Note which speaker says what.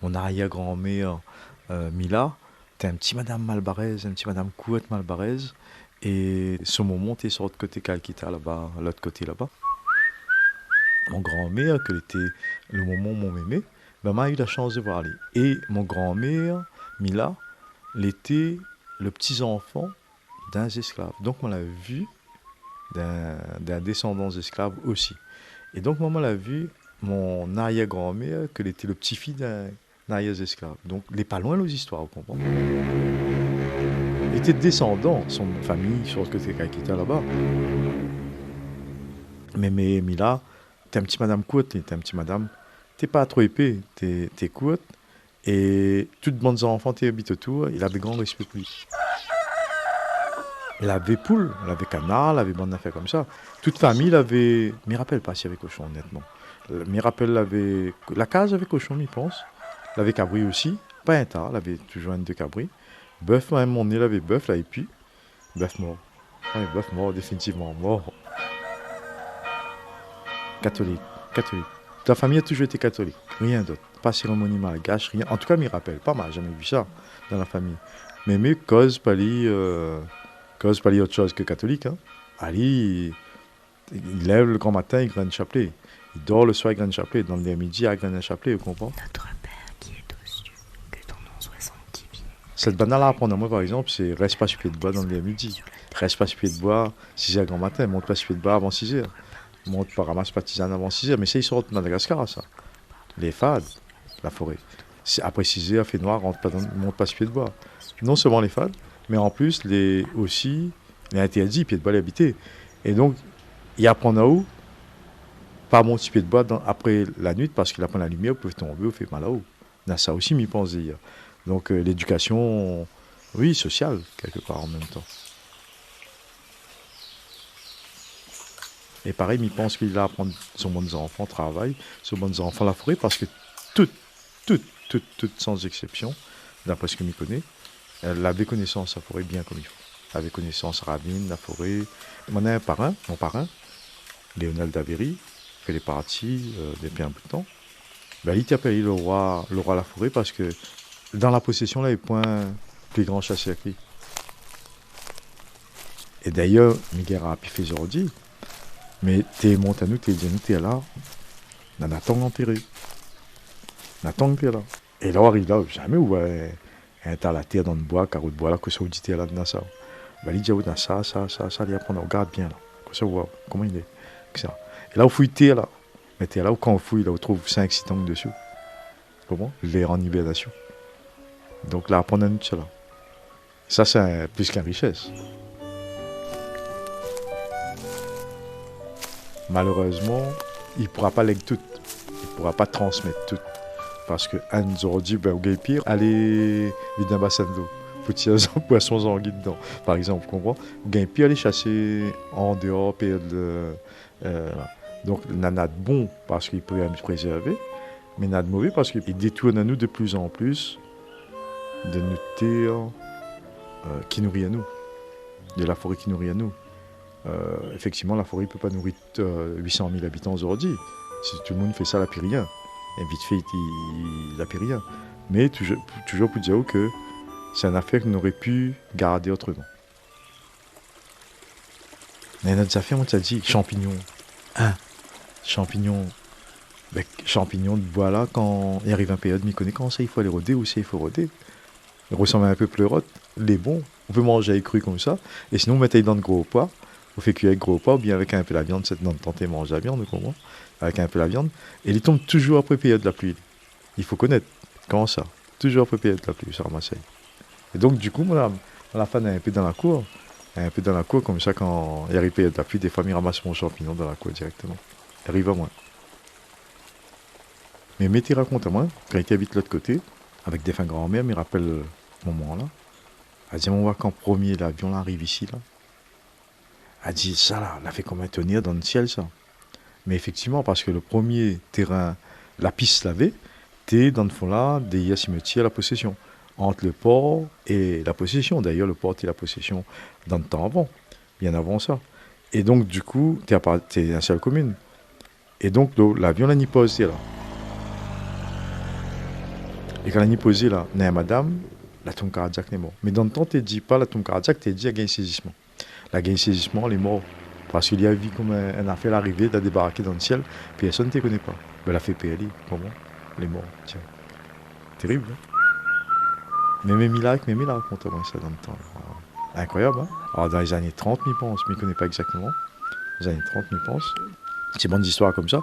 Speaker 1: mon arrière-grand-mère Mila, t'es un petit madame Malbarès, un petit madame Couette Malbarès, et ce moment, t'es sur l'autre côté Calquita, là-bas, l'autre côté là-bas. Mon grand-mère, que était le moment où mon mémé, ben, m'a eu la chance de voir aller. Et mon grand-mère, Mila, l'était le petit-enfant d'un esclave. Donc, on l'a vu d'un descendant d'esclaves aussi. Et donc, maman l'a vu, mon arrière-grand-mère, qu'elle était le petit-fils d'un arrière-esclave. Donc, il n'est pas loin, nos histoires, vous comprenez? Il était descendant, son famille, sur le côté Kakita là-bas. Mais Mila, t'es un petit madame courte, t'es un petit madame. T'es pas trop épais, t'es courte. Et toutes bonnes enfants, t'es habitent autour, il avait grand respect pour lui. Il avait poule, il avait canard, il avait bonne affaire comme ça. Toute famille, il avait. Je me rappelle pas s'il y avait cochon, honnêtement. Je me rappelle, il avait. La case avait cochon, je pense. Il avait cabri aussi. Pas un tas, il avait toujours un de cabri. Bœuf, à un moment donné, il avait bœuf, là, et puis. Bœuf mort. Ouais, bœuf mort, définitivement mort. Catholique, catholique. Ta famille a toujours été catholique, rien d'autre. Pas cérémonie malgache, rien. En tout cas, je me rappelle pas mal, j'ai jamais vu ça dans la famille. Mais cause pas autre chose que catholique. Hein. Ali, il lève le grand matin, il graine chapelet. Il dort le soir, il graine chapelet. Dans le midi, il graine chapelet, vous comprenez?
Speaker 2: Notre Père qui est aux cieux, que ton nom soit sanctifié.
Speaker 1: Cette banale-là à prendre à moi, par exemple, c'est reste pas sur pied de bois dans le midi. Reste pas sur pied de bois 6h grand matin, monte pas sur pied de bois avant 6h. Monte pas, ramasse pas tisane avant 6h. Mais ça, ils sortent de Madagascar, ça. Les fades, la forêt. Après 6h, fait noir, monte pas sur pied de bois. Non seulement les fades, mais en plus, aussi, les interdits, pied de bois, les habités. Et donc, il apprend à haut, pas monter sur pied de bois après la nuit, parce qu'il apprend la lumière, vous pouvez tomber, vous fait mal à haut. Là, ça aussi, m'y pense dire. Donc, l'éducation, oui, sociale, quelque part en même temps. Et pareil, il pense qu'il va apprendre son bons enfants travail, son bons enfants la forêt, parce que toutes, sans exception, d'après ce que je connais, elle avait connaissance la forêt bien comme il faut. Elle avait connaissance ravine, la forêt. On a un parrain, mon parrain, Léonel Daveri, fait les parties depuis un bout de temps. Ben, il t'appelle le roi de la forêt parce que dans la possession, là, il point plus grand chasseur que lui. Et d'ailleurs, Miguel a pu faire aujourd'hui, mais t'es montanou, t'es dit, t'es là, on attend enterré. On attend que t'es là. Et là, on arrive là, jamais où un tas la terre dans le bois, carreau de bois, là, que ça, dit là, dans ça. Ben, il dit, ça, il apprend, on regarde bien, là. Que ça, voit, comment il est. Que ça. Et là, on fouille terre, là. Mais t'es là, où quand on fouille, là, on trouve 5-6 tangles dessus. Comment? L'air en hibernation. Donc là, apprendre à nous de cela. Ça, c'est plus qu'une richesse. Malheureusement, il ne pourra pas lèguer tout. Il ne pourra pas transmettre tout. Parce que un nous aura dit, ben, au gay pire, allez vider un bassin d'eau. Faut tirer des poissons anguilles dedans. Par exemple, vous comprenez? Au gay pire, aller chasser en dehors, période donc, il y en a de bon parce qu'il peut nous préserver, mais il y en a de mauvais parce qu'il détourne à nous de plus en plus de notre terre qui nourrit à nous, de la forêt qui nourrit à nous. Effectivement, la forêt ne peut pas nourrir 800 000 habitants aujourd'hui. Si tout le monde fait ça, il n'a plus rien. Et vite fait, il n'a plus rien. Mais toujours pour dire que c'est une affaire qu'on aurait pu garder autrement. Mais notre affaire, on t'a dit champignons. Hein? Champignons. Ben, champignons de bois là, quand il arrive un période, m'y connaît quand ça, il faut aller rôder, ou ça, il faut rôder. Il ressemble un peu pleurote. Les bons, on peut manger les crus comme ça. Et sinon, on met dans de gros pois. On fait cuire avec gros pois, ou bien avec un peu la viande, c'est dans de tenter manger la viande, comment? Avec un peu la viande. Et il tombe toujours après période de la pluie. Il faut connaître. Comment ça? Toujours après période de la pluie, ça ramasse. Et donc, du coup, la femme est un peu dans la cour. Un peu dans la cour, comme ça, quand il arrive période de la pluie, des fois, il ramasse mon champignon dans la cour directement. Il arrive à moi. Mais mettez raconte à moi, quand il habite de l'autre côté, avec des fins grand-mères, me rappelle ce moment-là. Elle dit, on voit quand premier l'avion là, arrive ici, là. Elle dit, ça là, on a fait comment tenir dans le ciel, ça. Mais effectivement, parce que le premier terrain, la piste lavée, t'es dans le fond là, des cimetières, la possession. Entre le port et la possession. D'ailleurs, le port et la possession dans le temps avant, bien avant ça. Et donc, du coup, t'es une seule commune. Et donc, l'avion là n'y pas aussi, là. Et quand on y posé là, n'a madame, la tombe cardiaque n'est mort. Mais dans le temps, tu dis pas la tombe cardiaque, tu dis qu'il y a un saisissement. La gain saisissement, elle est morte. Parce qu'il y a vu comme un affaire arriver, t'as débarqué dans le ciel, personne ne te connaît pas. Ben, elle a fait PLI, comment? Elle est morte, tiens. Terrible, hein? Mais même il a raconté moi ça dans le temps. Incroyable, hein? Alors, dans les années 30, je pense, mais je ne connais pas exactement. Les années 30, je pense. C'est bonnes histoires comme ça.